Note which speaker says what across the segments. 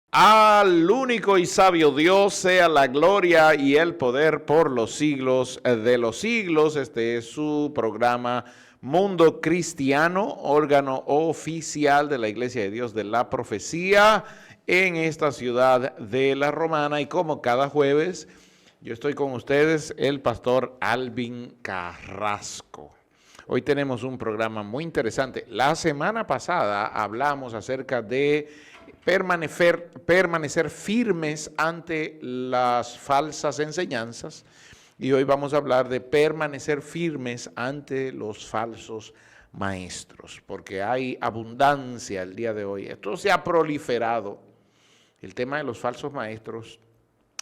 Speaker 1: Al único y sabio Dios sea la gloria y el poder por los siglos de los siglos. Este es su programa Mundo Cristiano, órgano oficial de la Iglesia de Dios de la Profecía en esta ciudad de La Romana. Y como cada jueves, yo estoy con ustedes, el pastor Alvin Carrasco. Hoy tenemos un programa muy interesante. La semana pasada hablamos acerca de permanecer firmes ante las falsas enseñanzas y hoy vamos a hablar de permanecer firmes ante los falsos maestros, porque hay abundancia el día de hoy. Esto se ha proliferado, el tema de los falsos maestros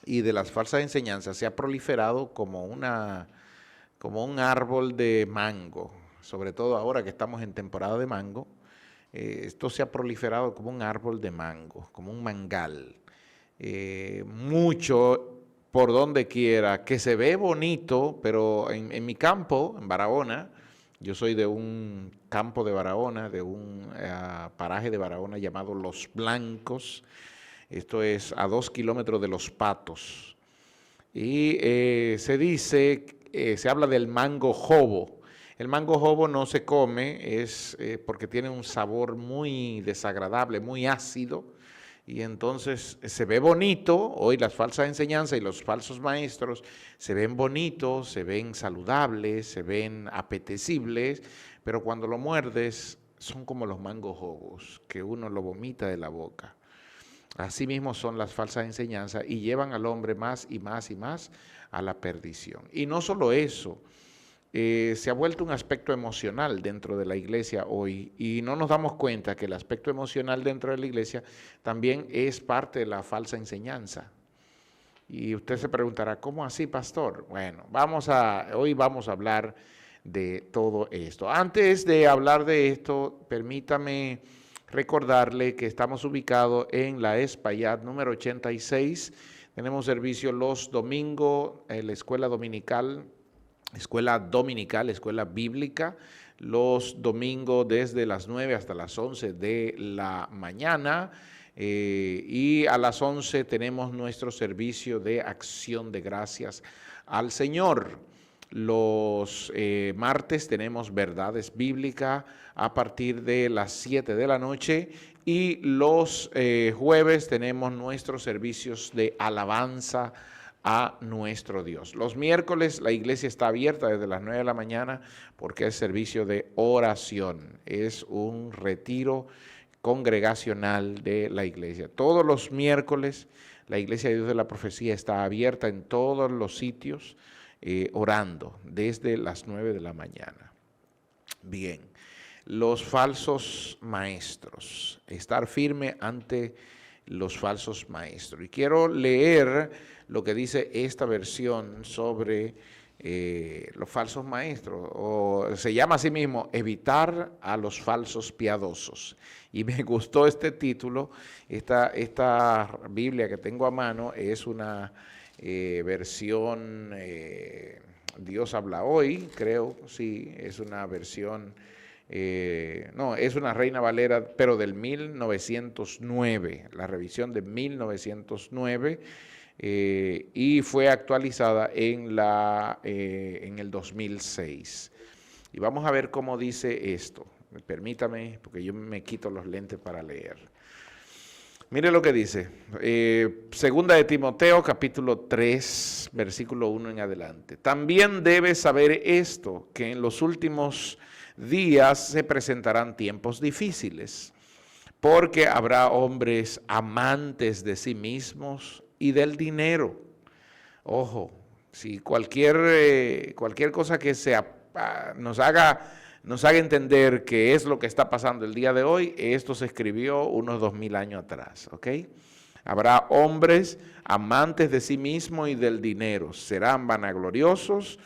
Speaker 1: y de las falsas enseñanzas se ha proliferado como un árbol de mango, sobre todo ahora que estamos en temporada de mango. Esto se ha proliferado como un árbol de mango, como un mangal. Mucho por donde quiera, que se ve bonito, pero en mi campo, en Barahona, yo soy de un campo de Barahona, de un paraje de Barahona llamado Los Blancos. Esto es a 2 kilómetros de Los Patos. Y se habla del mango jobo. El mango jobo no se come, es porque tiene un sabor muy desagradable, muy ácido, y entonces se ve bonito. Hoy las falsas enseñanzas y los falsos maestros se ven bonitos, se ven saludables, se ven apetecibles, pero cuando lo muerdes son como los mangos jobos, que uno lo vomita de la boca. Así mismo son las falsas enseñanzas y llevan al hombre más y más y más a la perdición. Y no solo eso, se ha vuelto un aspecto emocional dentro de la iglesia hoy y no nos damos cuenta que el aspecto emocional dentro de la iglesia también es parte de la falsa enseñanza. Y usted se preguntará, ¿cómo así, pastor? Bueno, hoy vamos a hablar de todo esto. Antes de hablar de esto, permítame recordarle que estamos ubicados en la Espaillat número 86. Tenemos servicio los domingos en la escuela dominical, escuela bíblica, los domingos desde las 9 hasta las 11 de la mañana. Y a las 11 tenemos nuestro servicio de acción de gracias al Señor. Los martes tenemos verdades bíblicas a partir de las 7 de la noche y los jueves tenemos nuestros servicios de alabanza a nuestro Dios. Los miércoles la iglesia está abierta desde las 9 de la mañana porque es servicio de oración, es un retiro congregacional de la iglesia. Todos los miércoles la Iglesia de Dios de la Profecía está abierta en todos los sitios, orando desde las 9 de la mañana. Bien, los falsos maestros, estar firme ante los falsos maestros. Y quiero leer lo que dice esta versión sobre los falsos maestros, o se llama así mismo, evitar a los falsos piadosos. Y me gustó este título. Esta Biblia que tengo a mano es una versión, Dios habla hoy, creo, sí, es una versión, no, es una Reina Valera, pero del 1909, la revisión de 1909, y fue actualizada en el 2006. Y vamos a ver cómo dice esto. Permítame, porque yo me quito los lentes para leer. Mire lo que dice, segunda de Timoteo, capítulo 3, versículo 1 en adelante. También debes saber esto, que en los últimos días se presentarán tiempos difíciles, porque habrá hombres amantes de sí mismos y del dinero. Ojo, si cualquier cosa que nos haga entender qué es lo que está pasando el día de hoy, esto se escribió unos 2000 años atrás, ¿ok? Habrá hombres amantes de sí mismos y del dinero, serán vanagloriosos,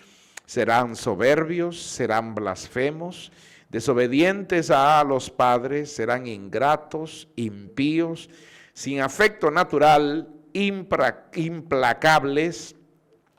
Speaker 1: serán soberbios, serán blasfemos, desobedientes a los padres, serán ingratos, impíos, sin afecto natural, implacables,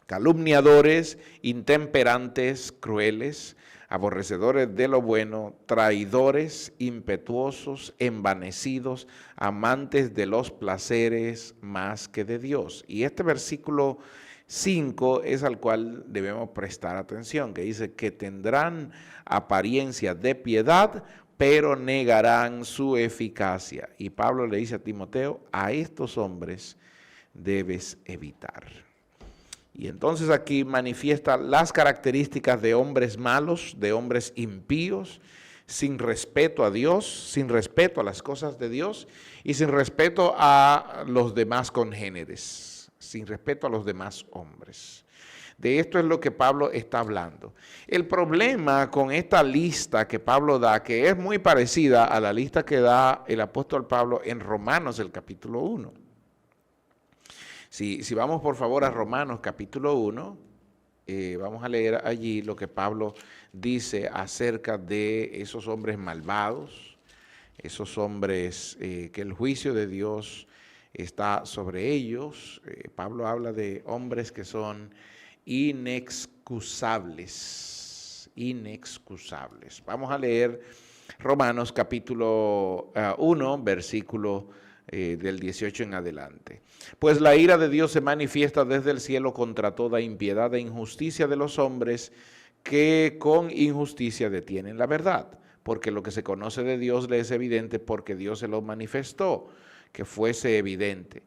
Speaker 1: calumniadores, intemperantes, crueles, aborrecedores de lo bueno, traidores, impetuosos, envanecidos, amantes de los placeres más que de Dios. Y este versículo 5 es al cual debemos prestar atención, que dice que tendrán apariencia de piedad, pero negarán su eficacia. Y Pablo le dice a Timoteo, a estos hombres debes evitar. Y entonces aquí manifiesta las características de hombres malos, de hombres impíos, sin respeto a Dios, sin respeto a las cosas de Dios y sin respeto a los demás congéneres, sin respeto a los demás hombres. De esto es lo que Pablo está hablando. El problema con esta lista que Pablo da, que es muy parecida a la lista que da el apóstol Pablo en Romanos, el capítulo 1. Si vamos por favor a Romanos capítulo 1, vamos a leer allí lo que Pablo dice acerca de esos hombres malvados, esos hombres que el juicio de Dios está sobre ellos. Pablo habla de hombres que son inexcusables. Vamos a leer Romanos capítulo 1, versículo del 18 en adelante. Pues la ira de Dios se manifiesta desde el cielo contra toda impiedad e injusticia de los hombres que con injusticia detienen la verdad, porque lo que se conoce de Dios le es evidente porque Dios se lo manifestó, que fuese evidente,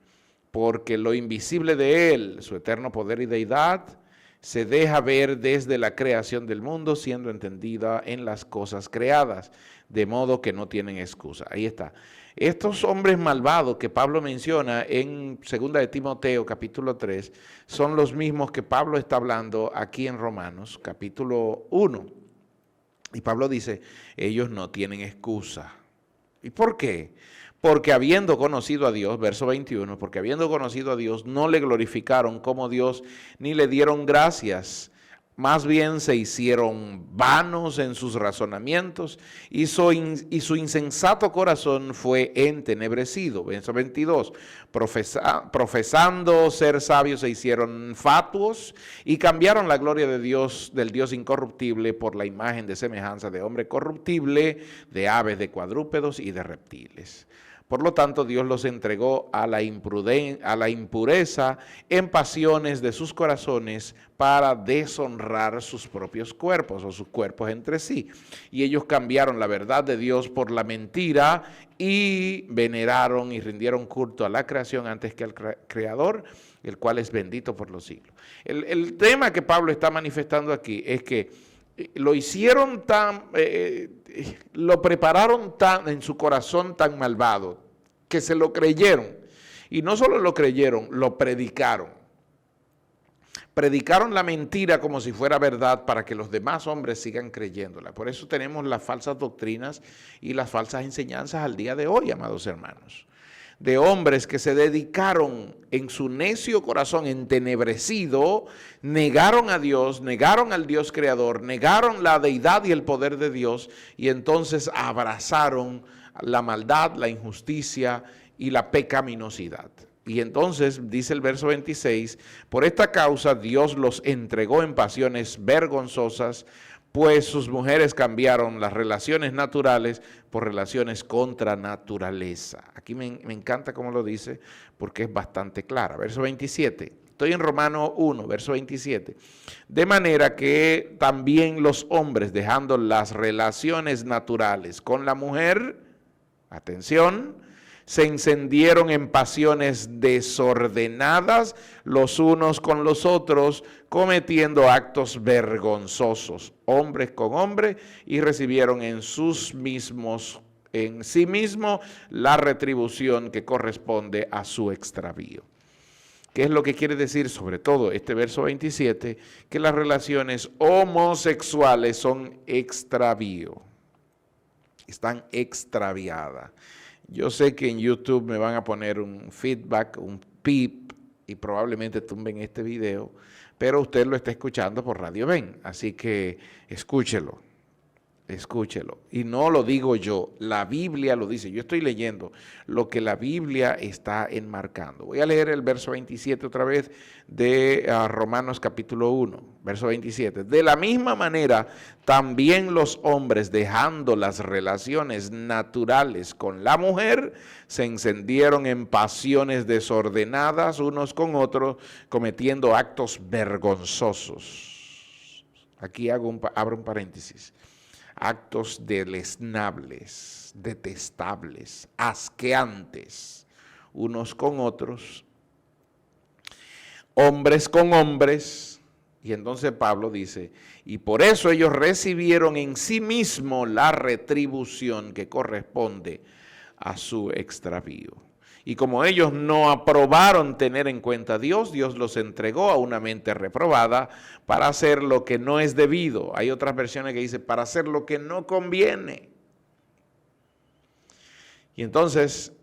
Speaker 1: porque lo invisible de Él, su eterno poder y deidad, se deja ver desde la creación del mundo, siendo entendida en las cosas creadas, de modo que no tienen excusa. Ahí está. Estos hombres malvados que Pablo menciona en 2 de Timoteo, capítulo 3, son los mismos que Pablo está hablando aquí en Romanos, capítulo 1. Y Pablo dice, ellos no tienen excusa. ¿Y por qué? Porque habiendo conocido a Dios, verso 21, porque habiendo conocido a Dios, no le glorificaron como Dios, ni le dieron gracias. Más bien se hicieron vanos en sus razonamientos y su insensato corazón fue entenebrecido. Verso 22, profesando ser sabios se hicieron fatuos y cambiaron la gloria de Dios, del Dios incorruptible, por la imagen de semejanza de hombre corruptible, de aves, de cuadrúpedos y de reptiles. Por lo tanto, Dios los entregó a la impureza en pasiones de sus corazones para deshonrar sus propios cuerpos o sus cuerpos entre sí. Y ellos cambiaron la verdad de Dios por la mentira y veneraron y rindieron culto a la creación antes que al Creador, el cual es bendito por los siglos. El tema que Pablo está manifestando aquí es que lo hicieron lo prepararon tan en su corazón tan malvado que se lo creyeron. Y no solo lo creyeron, lo predicaron. Predicaron la mentira como si fuera verdad para que los demás hombres sigan creyéndola. Por eso tenemos las falsas doctrinas y las falsas enseñanzas al día de hoy, amados hermanos. De hombres que se dedicaron en su necio corazón entenebrecido, negaron a Dios, negaron al Dios creador, negaron la deidad y el poder de Dios y entonces abrazaron la maldad, la injusticia y la pecaminosidad. Y entonces dice el verso 26, por esta causa Dios los entregó en pasiones vergonzosas, pues sus mujeres cambiaron las relaciones naturales por relaciones contra naturaleza. Aquí me encanta cómo lo dice, porque es bastante clara. Verso 27, estoy en Romanos 1, verso 27. De manera que también los hombres, dejando las relaciones naturales con la mujer, atención, se encendieron en pasiones desordenadas los unos con los otros, cometiendo actos vergonzosos, hombres con hombres, y recibieron en sí mismo la retribución que corresponde a su extravío. ¿Qué es lo que quiere decir sobre todo este verso 27? Que las relaciones homosexuales son extravío, están extraviadas. Yo sé que en YouTube me van a poner un feedback, un pip, y probablemente tumben este video, pero usted lo está escuchando por Radio Ven, así que escúchelo. escúchelo, y no lo digo yo, la Biblia lo dice. Yo estoy leyendo lo que la Biblia está enmarcando. Voy a leer el verso 27 otra vez de Romanos capítulo 1, verso 27. De la misma manera, también los hombres, dejando las relaciones naturales con la mujer, se encendieron en pasiones desordenadas unos con otros, cometiendo actos vergonzosos. Aquí abro un paréntesis. Actos deleznables, detestables, asqueantes, unos con otros, hombres con hombres. Y entonces Pablo dice, y por eso ellos recibieron en sí mismo la retribución que corresponde a su extravío. Y como ellos no aprobaron tener en cuenta a Dios, Dios los entregó a una mente reprobada para hacer lo que no es debido. Hay otras versiones que dicen para hacer lo que no conviene. Y entonces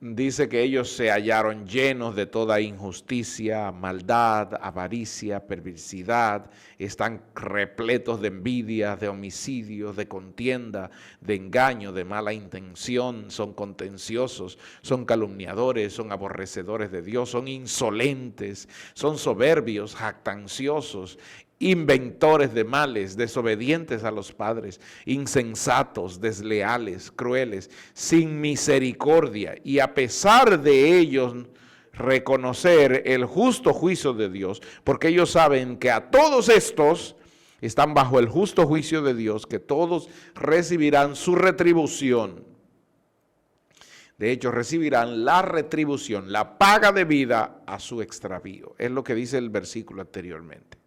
Speaker 1: dice que ellos se hallaron llenos de toda injusticia, maldad, avaricia, perversidad, están repletos de envidia, de homicidios, de contienda, de engaño, de mala intención, son contenciosos, son calumniadores, son aborrecedores de Dios, son insolentes, son soberbios, jactanciosos, inventores de males, desobedientes a los padres, insensatos, desleales, crueles, sin misericordia, y a pesar de ellos reconocer el justo juicio de Dios, porque ellos saben que a todos estos están bajo el justo juicio de Dios, que todos recibirán su retribución. De hecho, recibirán la retribución, la paga de vida a su extravío. Es lo que dice el versículo anteriormente.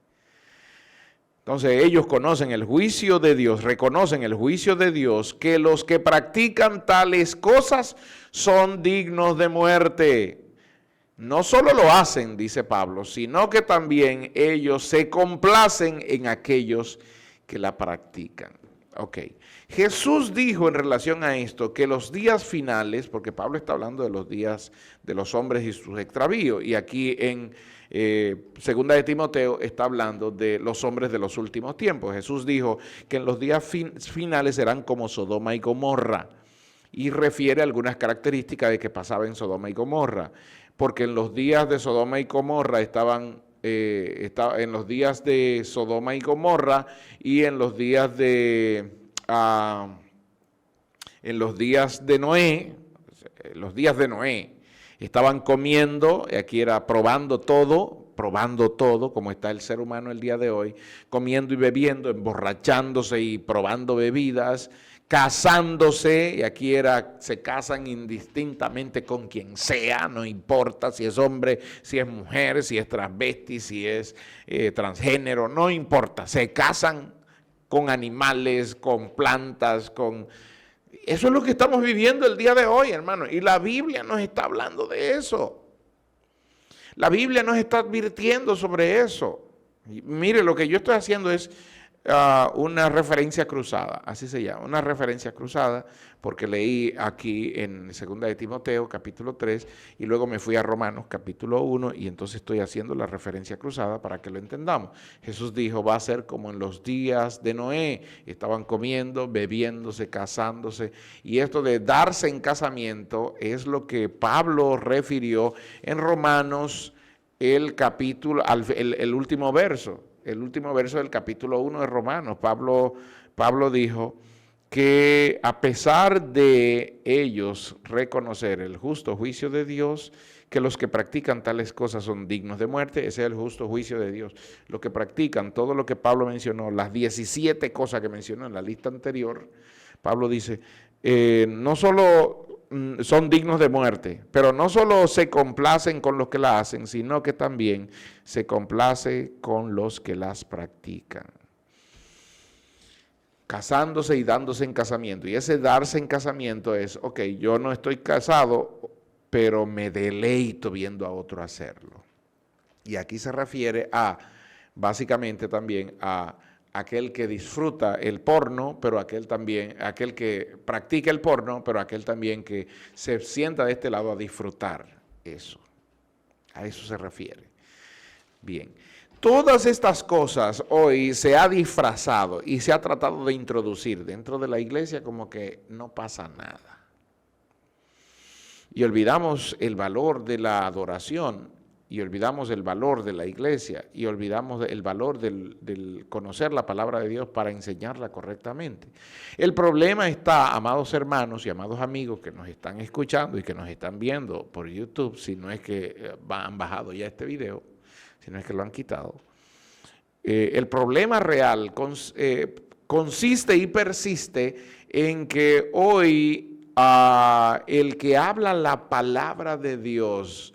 Speaker 1: Entonces ellos conocen el juicio de Dios, reconocen el juicio de Dios, que los que practican tales cosas son dignos de muerte. No solo lo hacen, dice Pablo, sino que también ellos se complacen en aquellos que la practican. Ok, Jesús dijo en relación a esto que los días finales, porque Pablo está hablando de los días de los hombres y sus extravíos, y aquí en Segunda de Timoteo está hablando de los hombres de los últimos tiempos. Jesús dijo que en los días finales serán como Sodoma y Gomorra, y refiere algunas características de que pasaba en Sodoma y Gomorra, porque en los días de Sodoma y Gomorra en los días de Sodoma y Gomorra y en los días de Noé, estaban comiendo, aquí era probando todo, como está el ser humano el día de hoy, comiendo y bebiendo, emborrachándose y probando bebidas, casándose, y aquí se casan indistintamente con quien sea, no importa si es hombre, si es mujer, si es transvesti, si es transgénero, no importa, se casan con animales, con plantas, Eso es lo que estamos viviendo el día de hoy, hermano, y la Biblia nos está hablando de eso. La Biblia nos está advirtiendo sobre eso. Y mire, lo que yo estoy haciendo es una referencia cruzada, así se llama, una referencia cruzada, porque leí aquí en 2 de Timoteo, capítulo 3, y luego me fui a Romanos, capítulo 1, y entonces estoy haciendo la referencia cruzada para que lo entendamos. Jesús dijo, va a ser como en los días de Noé, estaban comiendo, bebiéndose, casándose, y esto de darse en casamiento es lo que Pablo refirió en Romanos, el último verso. El último verso del capítulo 1 de Romanos, Pablo dijo que a pesar de ellos reconocer el justo juicio de Dios, que los que practican tales cosas son dignos de muerte, ese es el justo juicio de Dios. Los que practican todo lo que Pablo mencionó, las 17 cosas que mencionó en la lista anterior, Pablo dice, no solo son dignos de muerte, pero no solo se complacen con los que la hacen, sino que también se complace con los que las practican. Casándose y dándose en casamiento. Y ese darse en casamiento es, ok, yo no estoy casado, pero me deleito viendo a otro hacerlo. Y aquí se refiere básicamente también a aquel que disfruta el porno, pero aquel que practica el porno, pero aquel también que se sienta de este lado a disfrutar eso. A eso se refiere. Bien. Todas estas cosas hoy se ha disfrazado y se ha tratado de introducir dentro de la iglesia como que no pasa nada. Y olvidamos el valor de la adoración, y olvidamos el valor de la iglesia, y olvidamos el valor del conocer la palabra de Dios para enseñarla correctamente. El problema está, amados hermanos y amados amigos que nos están escuchando y que nos están viendo por YouTube, si no es que han bajado ya este video, si no es que lo han quitado. El problema real consiste y persiste en que hoy el que habla la palabra de Dios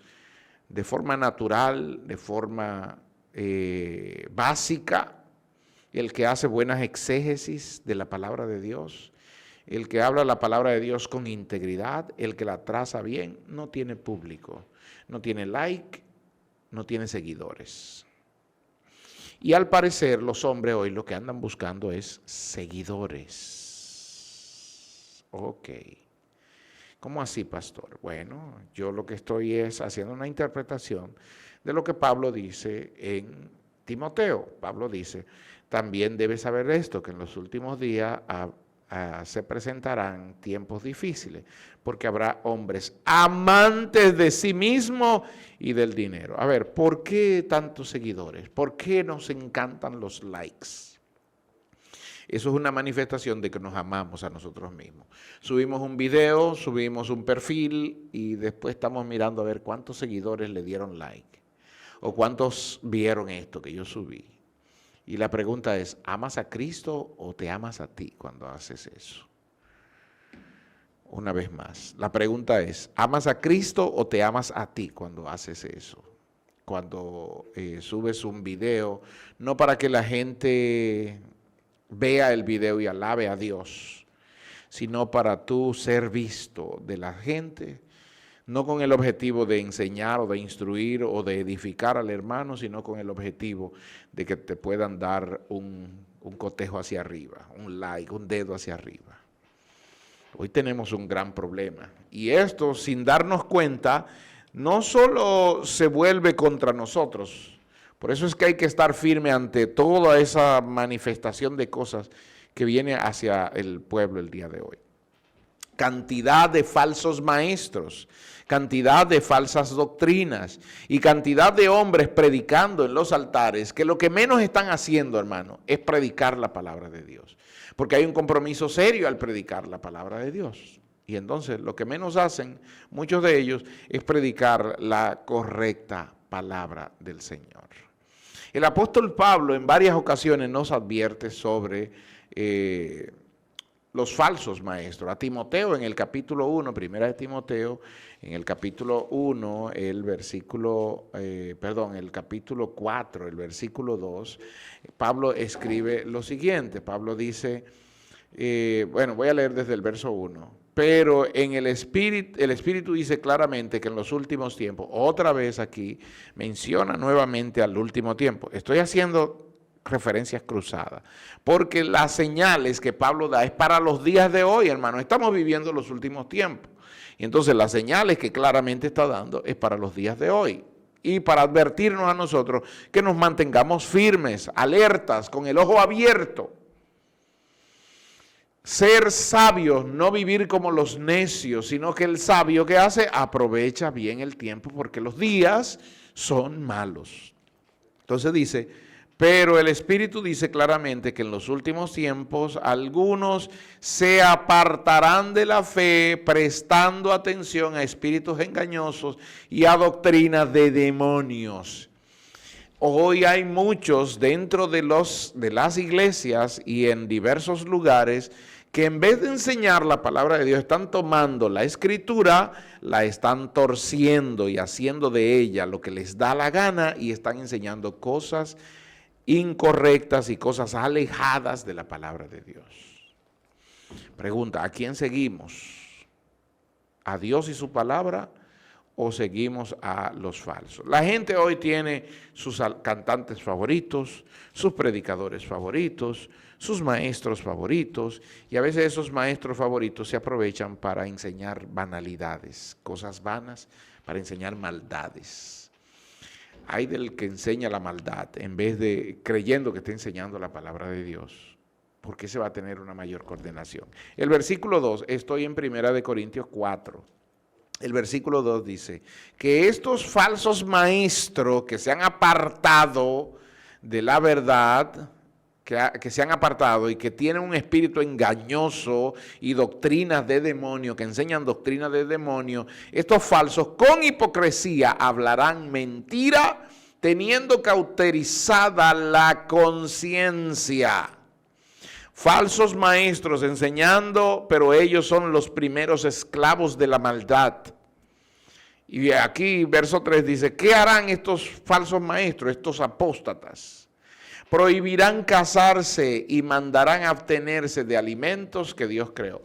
Speaker 1: de forma natural, de forma básica, el que hace buenas exégesis de la palabra de Dios, el que habla la palabra de Dios con integridad, el que la traza bien, no tiene público, no tiene like, no tiene seguidores. Y al parecer los hombres hoy lo que andan buscando es seguidores. Ok. ¿Cómo así, pastor? Bueno, yo lo que estoy es haciendo una interpretación de lo que Pablo dice en Timoteo. Pablo dice, también debes saber esto, que en los últimos días se presentarán tiempos difíciles, porque habrá hombres amantes de sí mismos y del dinero. A ver, ¿por qué tantos seguidores? ¿Por qué nos encantan los likes? Eso es una manifestación de que nos amamos a nosotros mismos. Subimos un video, subimos un perfil y después estamos mirando a ver cuántos seguidores le dieron like o cuántos vieron esto que yo subí. Y la pregunta es, ¿amas a Cristo o te amas a ti cuando haces eso? Una vez más, la pregunta es, ¿amas a Cristo o te amas a ti cuando haces eso? Cuando subes un video, no para que la gente vea el video y alabe a Dios, sino para tú ser visto de la gente, no con el objetivo de enseñar o de instruir o de edificar al hermano, sino con el objetivo de que te puedan dar un cotejo hacia arriba, un like, un dedo hacia arriba. Hoy tenemos un gran problema y esto, sin darnos cuenta, no solo se vuelve contra nosotros. Por eso es que hay que estar firme ante toda esa manifestación de cosas que viene hacia el pueblo el día de hoy. Cantidad de falsos maestros, cantidad de falsas doctrinas y cantidad de hombres predicando en los altares que lo que menos están haciendo, hermano, es predicar la palabra de Dios. Porque hay un compromiso serio al predicar la palabra de Dios. Y entonces lo que menos hacen, muchos de ellos, es predicar la correcta palabra del Señor. El apóstol Pablo en varias ocasiones nos advierte sobre los falsos maestros. A Timoteo en el capítulo 1, primera de Timoteo, en el capítulo 1, el capítulo 4, el versículo 2, Pablo escribe lo siguiente. Pablo dice, voy a leer desde el verso 1. Pero en el Espíritu dice claramente que en los últimos tiempos, otra vez aquí, menciona nuevamente al último tiempo. Estoy haciendo referencias cruzadas, porque las señales que Pablo da es para los días de hoy, hermano. Estamos viviendo los últimos tiempos. Y entonces las señales que claramente está dando es para los días de hoy. Y para advertirnos a nosotros que nos mantengamos firmes, alertas, con el ojo abierto. Ser sabios, no vivir como los necios, sino que el sabio que hace aprovecha bien el tiempo porque los días son malos. Entonces dice, pero el Espíritu dice claramente que en los últimos tiempos algunos se apartarán de la fe prestando atención a espíritus engañosos y a doctrinas de demonios. Hoy hay muchos dentro de las iglesias y en diversos lugares que en vez de enseñar la palabra de Dios están tomando la escritura, la están torciendo y haciendo de ella lo que les da la gana y están enseñando cosas incorrectas y cosas alejadas de la palabra de Dios. Pregunta, ¿a quién seguimos? ¿A Dios y su palabra o seguimos a los falsos? La gente hoy tiene sus cantantes favoritos, sus predicadores favoritos, sus maestros favoritos, y a veces esos maestros favoritos se aprovechan para enseñar banalidades, cosas vanas, para enseñar maldades. Hay del que enseña la maldad en vez de creyendo que está enseñando la palabra de Dios, porque se va a tener una mayor coordinación. El versículo 2, estoy en 1 Corintios 4. El versículo 2 dice que estos falsos maestros que se han apartado de la verdad, que se han apartado y que tienen un espíritu engañoso y doctrinas de demonio, que enseñan doctrinas de demonio, estos falsos con hipocresía hablarán mentira, teniendo cauterizada la conciencia. Falsos maestros enseñando, pero ellos son los primeros esclavos de la maldad. Y aquí verso 3 dice, ¿qué harán estos falsos maestros, estos apóstatas? Prohibirán casarse y mandarán abstenerse de alimentos que Dios creó.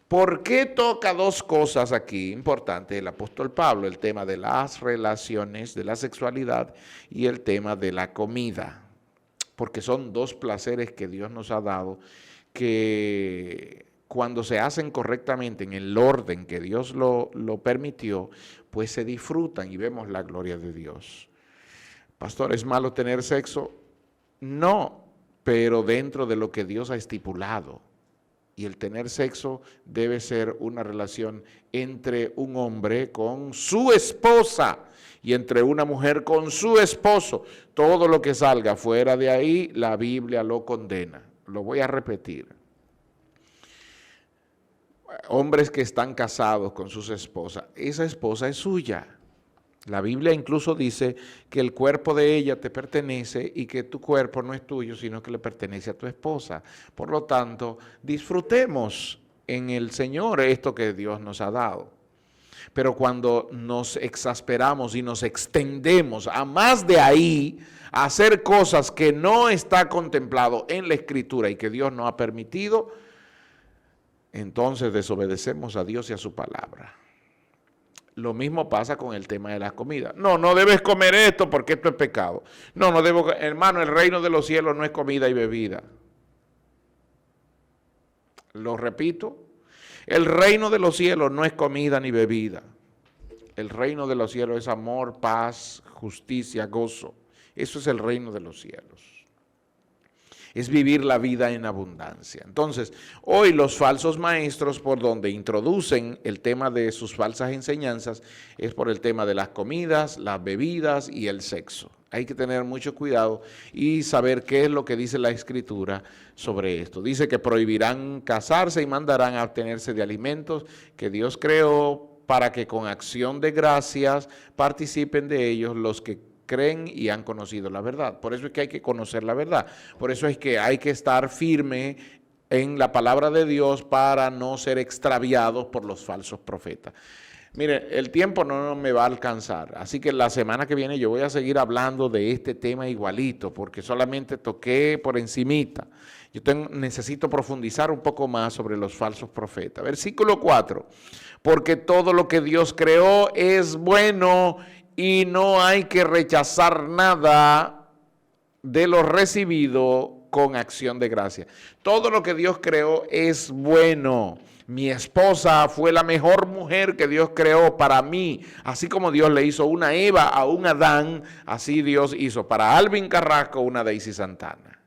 Speaker 1: ¿Por qué toca dos cosas aquí importantes el apóstol Pablo? El tema de las relaciones, de la sexualidad y el tema de la comida. Porque son dos placeres que Dios nos ha dado que cuando se hacen correctamente en el orden que Dios lo permitió, pues se disfrutan y vemos la gloria de Dios. Pastor, ¿es malo tener sexo? No, pero dentro de lo que Dios ha estipulado. Y el tener sexo debe ser una relación entre un hombre con su esposa y entre una mujer con su esposo. Todo lo que salga fuera de ahí, la Biblia lo condena. Lo voy a repetir. Hombres que están casados con sus esposas, esa esposa es suya. La Biblia incluso dice que el cuerpo de ella te pertenece y que tu cuerpo no es tuyo, sino que le pertenece a tu esposa. Por lo tanto, disfrutemos en el Señor esto que Dios nos ha dado. Pero cuando nos exasperamos y nos extendemos a más de ahí, a hacer cosas que no está contemplado en la Escritura y que Dios no ha permitido, entonces desobedecemos a Dios y a su palabra. Lo mismo pasa con el tema de la comida. No, no debes comer esto porque esto es pecado. No, no debo, hermano, el reino de los cielos no es comida y bebida. Lo repito, el reino de los cielos no es comida ni bebida. El reino de los cielos es amor, paz, justicia, gozo. Eso es el reino de los cielos. Es vivir la vida en abundancia. Entonces, hoy los falsos maestros por donde introducen el tema de sus falsas enseñanzas es por el tema de las comidas, las bebidas y el sexo. Hay que tener mucho cuidado y saber qué es lo que dice la Escritura sobre esto. Dice que prohibirán casarse y mandarán a abstenerse de alimentos que Dios creó para que con acción de gracias participen de ellos los que creen y han conocido la verdad. Por eso es que hay que conocer la verdad. Por eso es que hay que estar firme en la palabra de Dios para no ser extraviados por los falsos profetas. Mire, el tiempo no me va a alcanzar, así que la semana que viene yo voy a seguir hablando de este tema igualito, porque solamente toqué por encimita. Necesito profundizar un poco más sobre los falsos profetas. Versículo 4, porque todo lo que Dios creó es bueno y no hay que rechazar nada de lo recibido con acción de gracia. Todo lo que Dios creó es bueno. Mi esposa fue la mejor mujer que Dios creó para mí. Así como Dios le hizo una Eva a un Adán, así Dios hizo para Alvin Carrasco una Daisy Santana.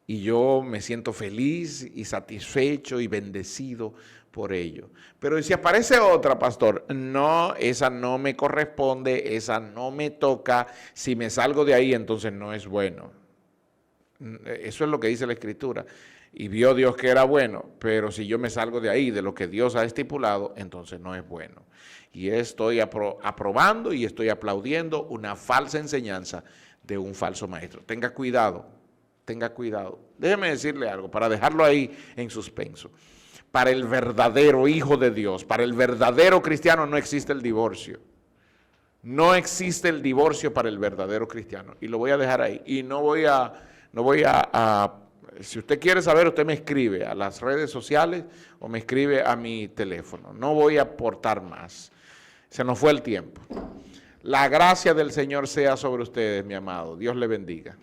Speaker 1: Y yo me siento feliz y satisfecho y bendecido por ello. Pero si aparece otra, pastor, no, esa no me corresponde, esa no me toca. Si me salgo de ahí, entonces no es bueno. Eso es lo que dice la Escritura. Y vio Dios que era bueno, pero si yo me salgo de ahí, de lo que Dios ha estipulado, entonces no es bueno. Y estoy aprobando y estoy aplaudiendo una falsa enseñanza de un falso maestro. Tenga cuidado, tenga cuidado. Déjeme decirle algo para dejarlo ahí en suspenso. Para el verdadero hijo de Dios, para el verdadero cristiano no existe el divorcio. No existe el divorcio para el verdadero cristiano. Y lo voy a dejar ahí. Y no voy a si usted quiere saber, usted me escribe a las redes sociales o me escribe a mi teléfono. No voy a aportar más. Se nos fue el tiempo. La gracia del Señor sea sobre ustedes, mi amado. Dios le bendiga.